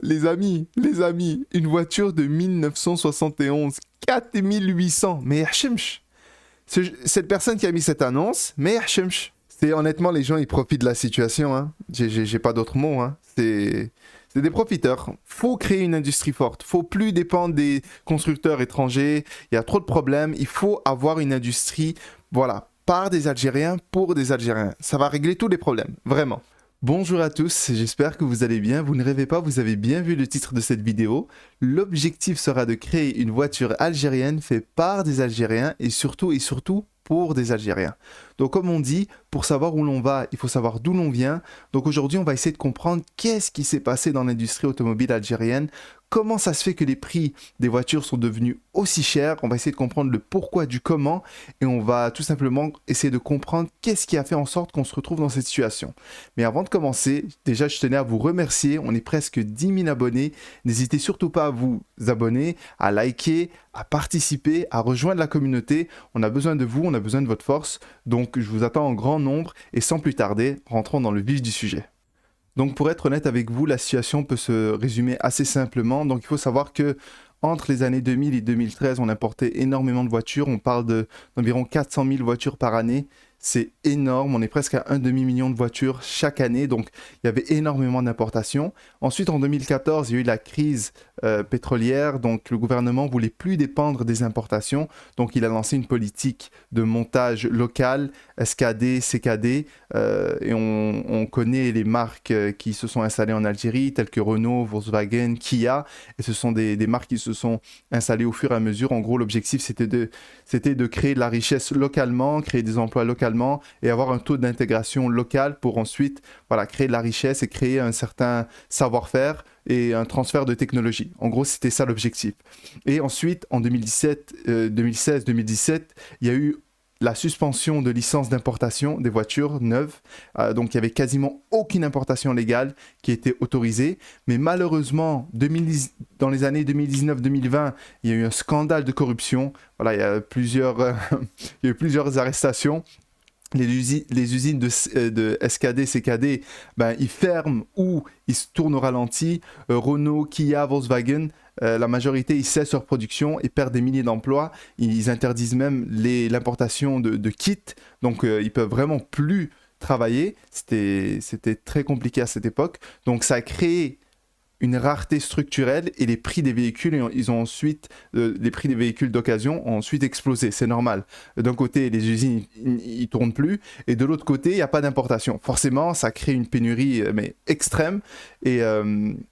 les amis, une voiture de 1971, 4800, mais yahchemch. Cette personne qui a mis cette annonce, mais yahchemch. C'est honnêtement, les gens, ils profitent de la situation, hein. J'ai pas d'autres mots, hein. C'est des profiteurs. Faut créer une industrie forte. Faut plus dépendre des constructeurs étrangers. Il y a trop de problèmes. Il faut avoir une industrie, voilà, par des Algériens, pour des Algériens. Ça va régler tous les problèmes, vraiment. Bonjour à tous, j'espère que vous allez bien. Vous ne rêvez pas, vous avez bien vu le titre de cette vidéo. L'objectif sera de créer une voiture algérienne faite par des Algériens et surtout pour des Algériens. Donc comme on dit, pour savoir où l'on va, il faut savoir d'où l'on vient. Donc aujourd'hui, on va essayer de comprendre qu'est-ce qui s'est passé dans l'industrie automobile algérienne, comment ça se fait que les prix des voitures sont devenus aussi chers. On va essayer de comprendre le pourquoi du comment et on va tout simplement essayer de comprendre qu'est-ce qui a fait en sorte qu'on se retrouve dans cette situation. Mais avant de commencer, déjà je tenais à vous remercier, on est presque 10 000 abonnés. N'hésitez surtout pas à vous abonner, à liker, à participer, à rejoindre la communauté. On a besoin de vous, on a besoin de votre force. Donc je vous attends en grand nombre et sans plus tarder, rentrons dans le vif du sujet. Donc pour être honnête avec vous, la situation peut se résumer assez simplement. Donc il faut savoir que entre les années 2000 et 2013, on importait énormément de voitures. On parle d'environ 400 000 voitures par année. C'est énorme, on est presque à un demi-million de voitures chaque année, donc il y avait énormément d'importations. Ensuite, en 2014, il y a eu la crise pétrolière, donc le gouvernement voulait plus dépendre des importations, donc il a lancé une politique de montage local, SKD, CKD, et on connaît les marques qui se sont installées en Algérie, telles que Renault, Volkswagen, Kia, et ce sont des marques qui se sont installées au fur et à mesure. En gros, l'objectif, c'était de créer de la richesse localement, créer des emplois localement, et avoir un taux d'intégration local pour ensuite créer de la richesse et créer un certain savoir-faire et un transfert de technologie. En gros, c'était ça l'objectif. Et ensuite, en 2016-2017, il y a eu la suspension de licence d'importation des voitures neuves. Donc, il n'y avait quasiment aucune importation légale qui était autorisée. Mais malheureusement, dans les années 2019-2020, il y a eu un scandale de corruption. Voilà, il y a eu plusieurs arrestations. Les usines de SKD, CKD, ils ferment ou ils se tournent au ralenti. Renault, Kia, Volkswagen, la majorité, ils cessent leur production et perdent des milliers d'emplois. Ils interdisent même l'importation de kits, donc ils peuvent vraiment plus travailler. C'était très compliqué à cette époque. Donc ça a créé une rareté structurelle et les prix des véhicules, les prix des véhicules d'occasion ont ensuite explosé. C'est normal. D'un côté, les usines, ils tournent plus, et de l'autre côté, il n'y a pas d'importation. Forcément, ça crée une pénurie mais extrême, et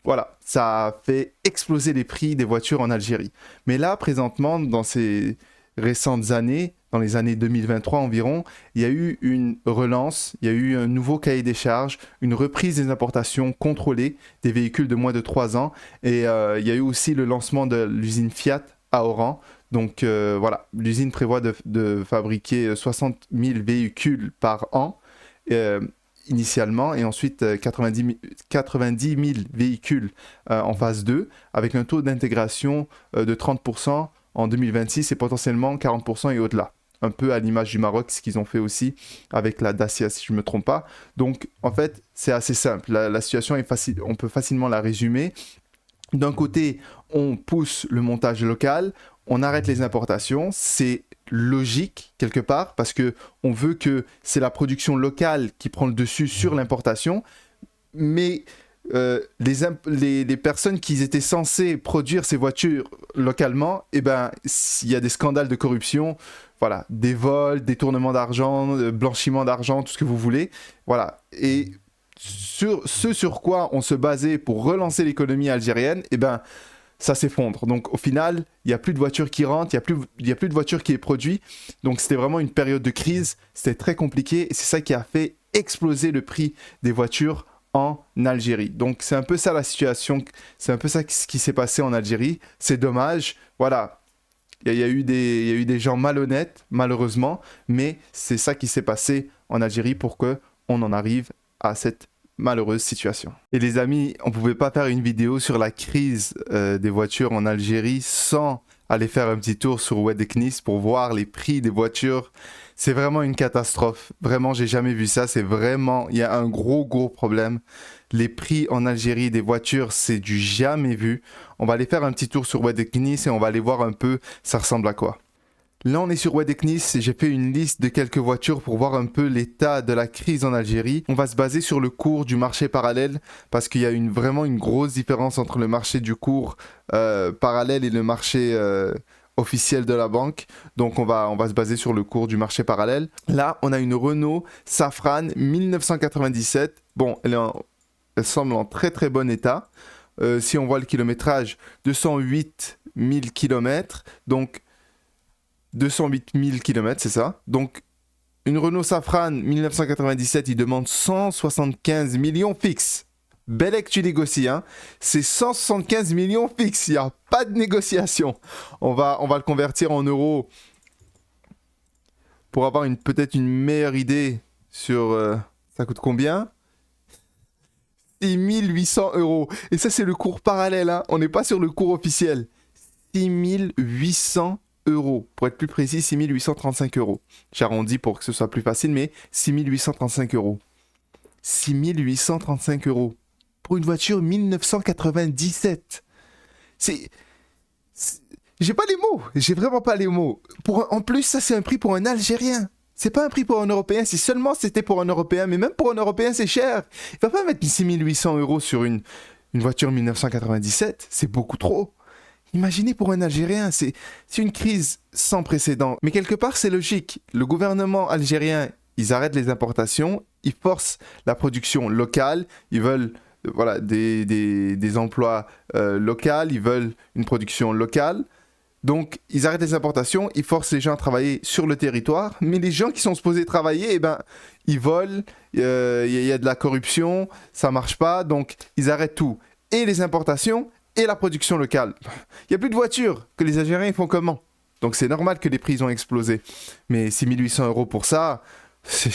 voilà, ça a fait exploser les prix des voitures en Algérie. Mais là, présentement, dans ces récentes années, dans les années 2023 environ, il y a eu une relance, il y a eu un nouveau cahier des charges, une reprise des importations contrôlées des véhicules de moins de 3 ans, et il y a eu aussi le lancement de l'usine Fiat à Oran. Donc voilà, l'usine prévoit de fabriquer 60 000 véhicules par an initialement, et ensuite 90 000 véhicules en phase 2, avec un taux d'intégration de 30% en 2026 et potentiellement 40% et au-delà. Un peu à l'image du Maroc, ce qu'ils ont fait aussi avec la Dacia, si je ne me trompe pas. Donc, en fait, c'est assez simple. La situation est facile, on peut facilement la résumer. D'un côté, on pousse le montage local, on arrête les importations. C'est logique, quelque part, parce qu'on veut que c'est la production locale qui prend le dessus sur l'importation. Mais les personnes qui étaient censées produire ces voitures localement, s'il y a des scandales de corruption, voilà, des vols, détournement d'argent, blanchiment d'argent, tout ce que vous voulez, voilà. Et ce sur quoi on se basait pour relancer l'économie algérienne, ça s'effondre. Donc au final, il n'y a plus de voitures qui rentrent, il n'y a plus de voitures qui est produite. Donc c'était vraiment une période de crise, c'était très compliqué, et c'est ça qui a fait exploser le prix des voitures en Algérie. Donc c'est un peu ça la situation, c'est un peu ça ce qui s'est passé en Algérie. C'est dommage, voilà. Il y a eu des gens malhonnêtes, malheureusement, mais c'est ça qui s'est passé en Algérie pour qu'on en arrive à cette malheureuse situation. Et les amis, on ne pouvait pas faire une vidéo sur la crise des voitures en Algérie sans aller faire un petit tour sur Oued-Eknis pour voir les prix des voitures. C'est vraiment une catastrophe. Vraiment, j'ai jamais vu ça. C'est vraiment, il y a un gros problème. les prix en Algérie des voitures, c'est du jamais vu. On va aller faire un petit tour sur Wed-Eknis et on va aller voir un peu ça ressemble à quoi. Là, on est sur Wed-Eknis et j'ai fait une liste de quelques voitures pour voir un peu l'état de la crise en Algérie. On va se baser sur le cours du marché parallèle parce qu'il y a vraiment une grosse différence entre le marché du cours parallèle et le marché officiel de la banque. Donc, on va se baser sur le cours du marché parallèle. Là, on a une Renault Safran 1997. Bon, elle semble en très très bon état. Si on voit le kilométrage, 208 000 km. Donc, 208 000 km, c'est ça. Donc, une Renault Safran 1997, il demande 175 millions fixes. Bellec, tu négocies, hein. C'est 175 millions fixes, il n'y a pas de négociation. On va le convertir en euros pour avoir peut-être une meilleure idée sur... ça coûte combien ? 6 800 euros. Et ça, c'est le cours parallèle, hein. On n'est pas sur le cours officiel. 6 800 euros. Pour être plus précis, 6 835 euros. J'arrondis pour que ce soit plus facile, mais 6 835 euros. 6 835 euros. Pour une voiture 1997. J'ai pas les mots. J'ai vraiment pas les mots. En plus, ça, c'est un prix pour un Algérien. C'est pas un prix pour un Européen. Si seulement c'était pour un Européen, mais même pour un Européen, c'est cher. Il va pas mettre 6 800 euros sur une voiture 1997. C'est beaucoup trop. Imaginez pour un Algérien, c'est une crise sans précédent. Mais quelque part, c'est logique. Le gouvernement algérien, ils arrêtent les importations, ils forcent la production locale, ils veulent des emplois locaux, ils veulent une production locale. Donc, ils arrêtent les importations, ils forcent les gens à travailler sur le territoire, mais les gens qui sont supposés travailler, ils volent, il y a de la corruption, ça marche pas, donc ils arrêtent tout. Et les importations et la production locale. Il n'y a plus de voitures, que les Algériens font comment ? Donc c'est normal que les prix ont explosé. Mais 6 800 euros pour ça, c'est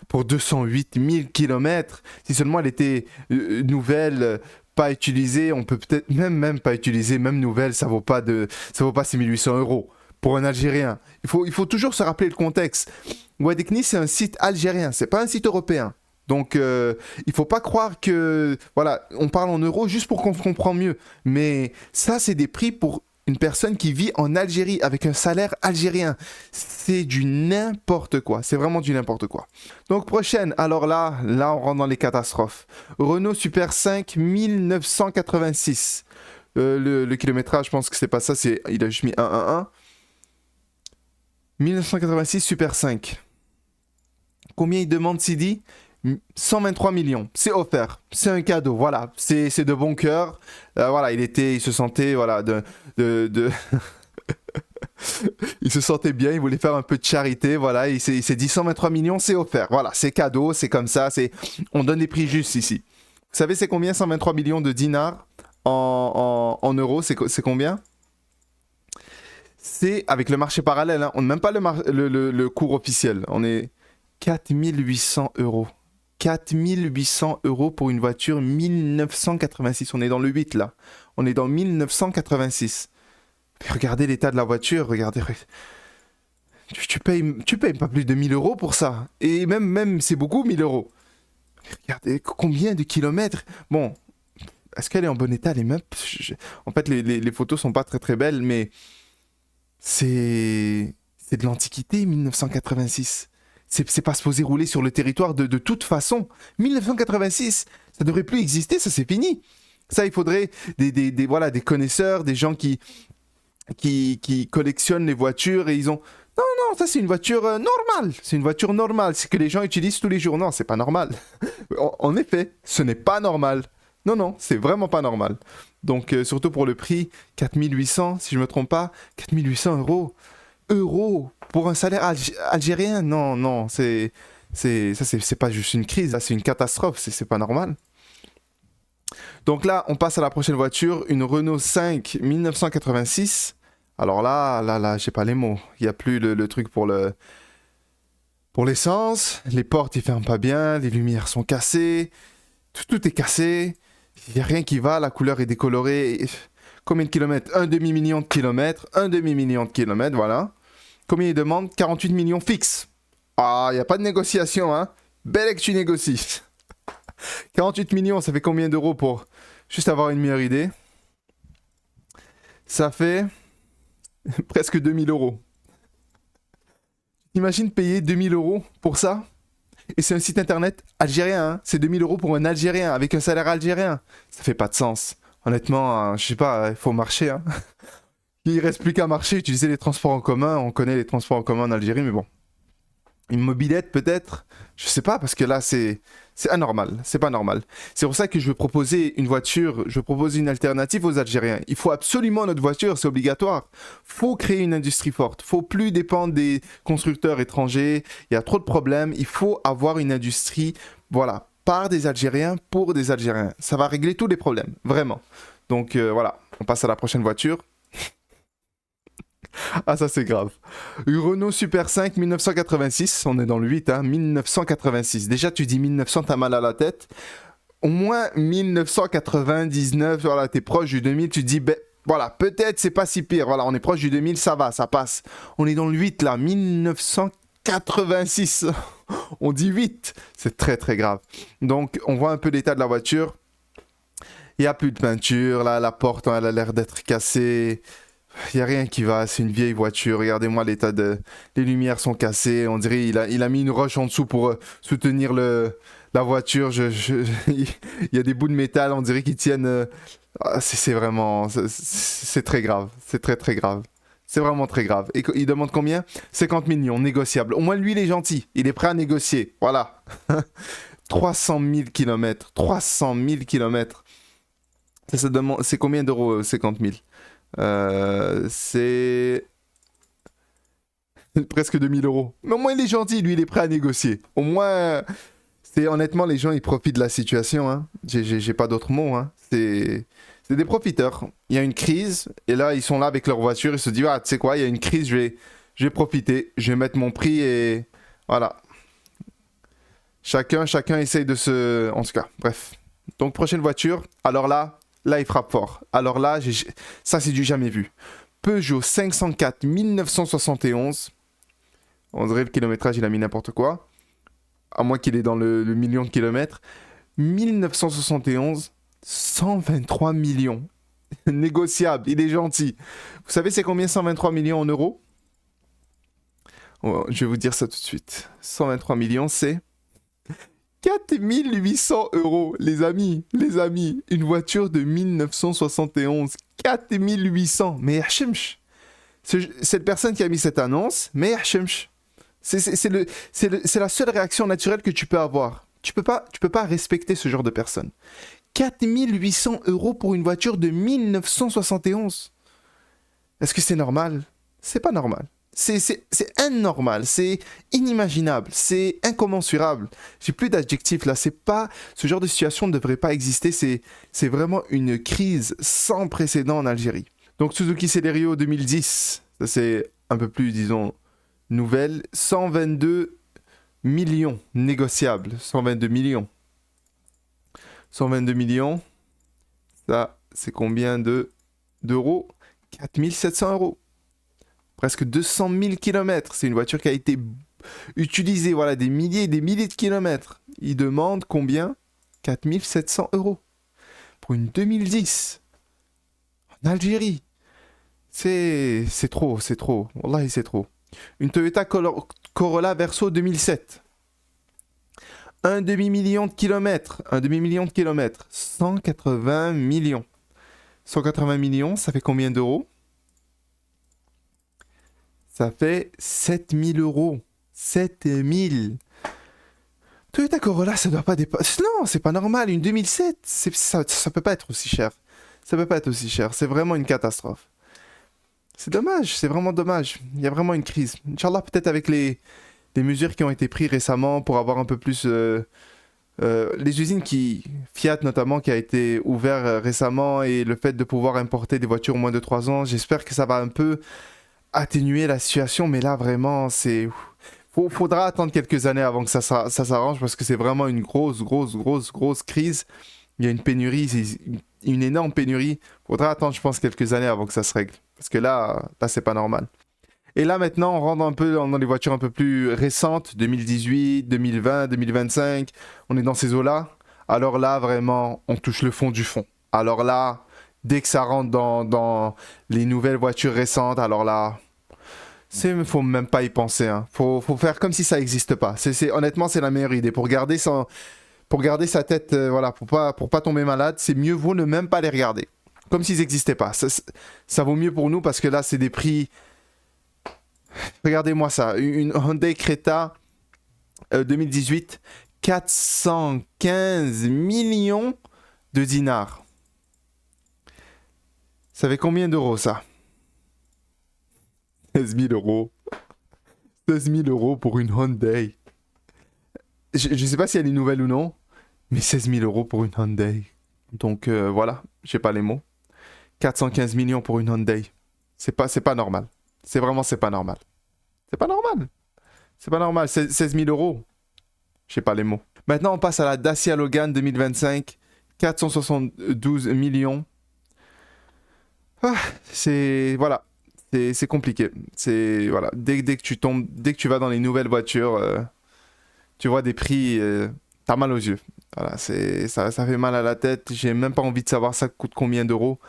pour 208 000 km. Si seulement elle était nouvelle, pas utilisée, on peut peut-être même pas utiliser, même nouvelle, ça vaut pas 6 800 euros. Pour un Algérien, il faut toujours se rappeler le contexte. Wed-Eknis, c'est un site algérien, c'est pas un site européen. Donc, il faut pas croire que... Voilà, on parle en euros juste pour qu'on comprenne mieux. Mais ça, c'est des prix pour une personne qui vit en Algérie avec un salaire algérien. C'est du n'importe quoi. C'est vraiment du n'importe quoi. Donc, prochaine. Alors là, on rentre dans les catastrophes. Renault Super 5 1986. Le kilométrage, je pense que c'est pas ça. Il a juste mis 111. 1986 Super 5. Combien il demande Sidi ? 123 millions, c'est offert, c'est un cadeau, voilà, c'est de bon cœur, voilà, il se sentait, voilà, il se sentait bien, il voulait faire un peu de charité, voilà, il s'est dit 123 millions, c'est offert, voilà, c'est cadeau, c'est comme ça, on donne des prix justes ici. Vous savez c'est combien 123 millions de dinars en euros, c'est combien ? C'est avec le marché parallèle, hein, on n'a même pas le cours officiel, on est 4 800 euros. 4 800 euros pour une voiture 1986. On est dans le 8 là. On est dans 1986. Mais regardez l'état de la voiture. Regardez. Tu payes pas plus de 1000 euros pour ça. Et même c'est beaucoup 1000 euros. Regardez combien de kilomètres. Bon, est-ce qu'elle est en bon état les meubles ? En fait, les photos sont pas très très belles, mais c'est de l'antiquité 1986. C'est pas supposé rouler sur le territoire de toute façon. 1986, ça devrait plus exister, ça c'est fini. Ça, il faudrait des connaisseurs, des gens qui collectionnent les voitures et ils ont... Non, ça c'est une voiture normale. C'est une voiture normale, c'est que les gens utilisent tous les jours. Non, c'est pas normal. En effet, ce n'est pas normal. Non, c'est vraiment pas normal. Donc, surtout pour le prix, 4800, si je me trompe pas, 4800 euros. Euros pour un salaire algérien, non, c'est pas juste une crise, là, c'est une catastrophe, c'est pas normal. Donc là, on passe à la prochaine voiture, une Renault 5 1986. Alors là, j'ai pas les mots. Il n'y a plus le truc pour l'essence. Les portes, ils ferment pas bien, les lumières sont cassées, tout est cassé. Il n'y a rien qui va, la couleur est décolorée. Combien de kilomètres ? Un demi-million de kilomètres, voilà. Combien il demande ? 48 millions fixes. Ah, il n'y a pas de négociation, hein. Belle que tu négocies. 48 millions, ça fait combien d'euros pour juste avoir une meilleure idée? Ça fait presque 2000 euros. Imagine payer 2000 euros pour ça? Et c'est un site internet algérien, hein. C'est 2000 euros pour un Algérien, avec un salaire algérien. Ça fait pas de sens. Honnêtement, je sais pas, il faut marcher, hein. Il reste plus qu'à marcher, utiliser les transports en commun. On connaît les transports en commun en Algérie, mais bon. Une mobilette peut-être? Je sais pas, parce que là, c'est anormal. C'est pas normal. C'est pour ça que je veux proposer une voiture, je veux proposer une alternative aux Algériens. Il faut absolument notre voiture, c'est obligatoire. Faut créer une industrie forte. Faut plus dépendre des constructeurs étrangers. Il y a trop de problèmes. Il faut avoir une industrie, voilà, par des Algériens, pour des Algériens. Ça va régler tous les problèmes, vraiment. Donc voilà, on passe à la prochaine voiture. Ah, ça c'est grave. Renault Super 5 1986, on est dans le 8, hein, 1986. Déjà, tu dis 1900, t'as mal à la tête. Au moins 1999, voilà, t'es proche du 2000, tu te dis, ben voilà, peut-être c'est pas si pire. Voilà, on est proche du 2000, ça va, ça passe. On est dans le 8 là, 1986. On dit 8, c'est très très grave. Donc, on voit un peu l'état de la voiture. Il n'y a plus de peinture, là, la porte, hein, elle a l'air d'être cassée. Il n'y a rien qui va, c'est une vieille voiture. Regardez-moi l'état de... Les lumières sont cassées. On dirait il a mis une roche en dessous pour soutenir la voiture. Il y a des bouts de métal, on dirait qu'ils tiennent... C'est vraiment... C'est très grave. C'est très très grave. C'est vraiment très grave. Et il demande combien? 50 millions, négociable. Au moins lui, il est gentil. Il est prêt à négocier. Voilà. 300 000 km. 300 000 km. Ça demande... C'est combien d'euros, 50 000? C'est presque 2000 euros. Mais au moins il est gentil, lui il est prêt à négocier. Au moins, c'est honnêtement les gens ils profitent de la situation. Hein. J'ai pas d'autres mots. Hein. C'est des profiteurs. Il y a une crise et là ils sont là avec leur voiture. Ils se disent ah tu sais quoi, il y a une crise, je vais profiter, je vais mettre mon prix et voilà. Chacun essaye de se, en tout cas, bref. Donc prochaine voiture. Alors là il frappe fort. Alors là, ça c'est du jamais vu. Peugeot 504 1971. On dirait le kilométrage, il a mis n'importe quoi. À moins qu'il est dans le million de kilomètres. 1971, 123 millions. Négociable, il est gentil. Vous savez c'est combien 123 millions en euros? Je vais vous dire ça tout de suite. 123 millions, c'est... 4800 euros, les amis, une voiture de 1971, 4800, mais Hachemch, cette personne qui a mis cette annonce, mais Hachemch, c'est la seule réaction naturelle que tu peux avoir. Tu peux pas respecter ce genre de personne. 4800 euros pour une voiture de 1971. Est-ce que c'est normal? C'est pas normal. C'est anormal, c'est inimaginable, c'est incommensurable. J'ai plus d'adjectifs là, c'est pas... Ce genre de situation ne devrait pas exister, c'est vraiment une crise sans précédent en Algérie. Donc Suzuki Celerio 2010, ça c'est un peu plus, disons, nouvelle. 122 millions négociables, 122 millions. 122 millions, ça c'est combien d'euros? 4700 euros. Presque 200 000 km. C'est une voiture qui a été utilisée, voilà, des milliers et des milliers de kilomètres. Il demande combien? 4700 euros. Pour une 2010. En Algérie. C'est trop, c'est trop. Wallahi, c'est trop. Une Toyota Corolla Verso 2007. Un demi-million de kilomètres. 180 millions. 180 millions, ça fait combien d'euros? Ça fait 7000 euros. 7000. Toyota Corolla, ça doit pas dépasser... Non, c'est pas normal. Une 2007, ça peut pas être aussi cher. Ça peut pas être aussi cher. C'est vraiment une catastrophe. C'est dommage, c'est vraiment dommage. Il y a vraiment une crise. Inch'Allah, peut-être avec les mesures qui ont été prises récemment pour avoir un peu plus... les usines Fiat notamment, qui a été ouvert récemment, et le fait de pouvoir importer des voitures moins de 3 ans, j'espère que ça va un peu atténuer la situation, mais là vraiment c'est... Faudra attendre quelques années avant que ça s'arrange, parce que c'est vraiment une grosse crise. Il y a une pénurie, une énorme pénurie. Faudra attendre, je pense, quelques années avant que ça se règle, parce que là c'est pas normal. Et là maintenant on rentre un peu dans les voitures un peu plus récentes, 2018, 2020, 2025, on est dans ces eaux-là. alors là, vraiment, on touche le fond du fond. Alors là, dès que ça rentre dans les nouvelles voitures récentes, alors là, faut même pas y penser. Hein. Faut faire comme si ça n'existe pas. Honnêtement, c'est la meilleure idée. Pour garder sa tête, voilà, pour pas tomber malade, c'est mieux vaut ne même pas les regarder. Comme s'ils n'existaient pas. Ça vaut mieux pour nous parce que là, c'est des prix. Regardez-moi ça. Une Hyundai Creta 2018, 415 millions de dinars. Ça fait combien d'euros ça? 16 000 euros. 16 000 euros pour une Hyundai. Je ne sais pas si elle est nouvelle ou non, mais 16 000 euros pour une Hyundai. Donc voilà, j'ai pas les mots. 415 millions pour une Hyundai. C'est pas normal. C'est pas normal. C'est pas normal. C'est pas normal. 16 000 euros. J'ai pas les mots. Maintenant, on passe à la Dacia Logan 2025. 472 millions. Ah, voilà. C'est compliqué. Voilà. Dès que tu vas dans les nouvelles voitures, tu vois des prix, t'as mal aux yeux. Voilà, ça fait mal à la tête. J'ai même pas envie de savoir ça coûte combien d'euros.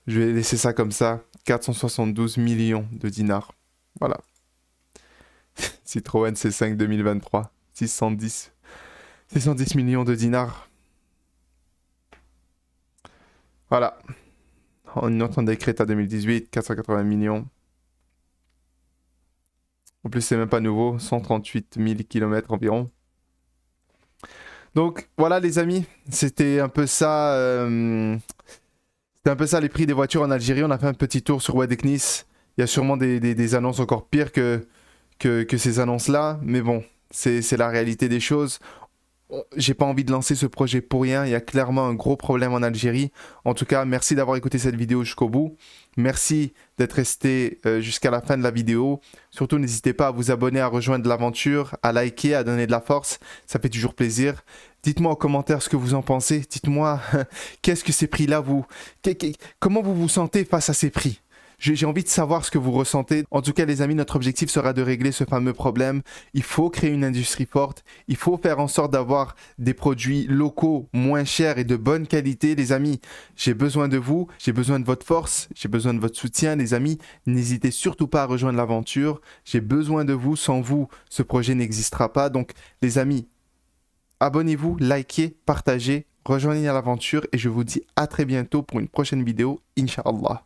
Je vais laisser ça comme ça. 472 millions de dinars. Voilà. Citroën C5 2023. 610 millions de dinars. Voilà. Une autre Hyundai Creta 2018, 480 millions. En plus, c'est même pas nouveau. 138 000 km environ. Donc, voilà les amis. C'était un peu ça. C'était un peu ça les prix des voitures en Algérie. On a fait un petit tour sur Wadeknis. Il y a sûrement des annonces encore pires que ces annonces-là. Mais bon, c'est la réalité des choses. J'ai pas envie de lancer ce projet pour rien. Il y a clairement un gros problème en Algérie. En tout cas, merci d'avoir écouté cette vidéo jusqu'au bout. Merci d'être resté jusqu'à la fin de la vidéo. Surtout, n'hésitez pas à vous abonner, à rejoindre l'aventure, à liker, à donner de la force. Ça fait toujours plaisir. Dites-moi en commentaire ce que vous en pensez. Dites-moi qu'est-ce que ces prix-là comment vous vous sentez face à ces prix? J'ai envie de savoir ce que vous ressentez. En tout cas, les amis, notre objectif sera de régler ce fameux problème. Il faut créer une industrie forte. Il faut faire en sorte d'avoir des produits locaux moins chers et de bonne qualité. Les amis, j'ai besoin de vous. J'ai besoin de votre force. J'ai besoin de votre soutien. Les amis, n'hésitez surtout pas à rejoindre l'aventure. J'ai besoin de vous. Sans vous, ce projet n'existera pas. Donc, les amis, abonnez-vous, likez, partagez, rejoignez l'aventure et je vous dis à très bientôt pour une prochaine vidéo, Inch'Allah.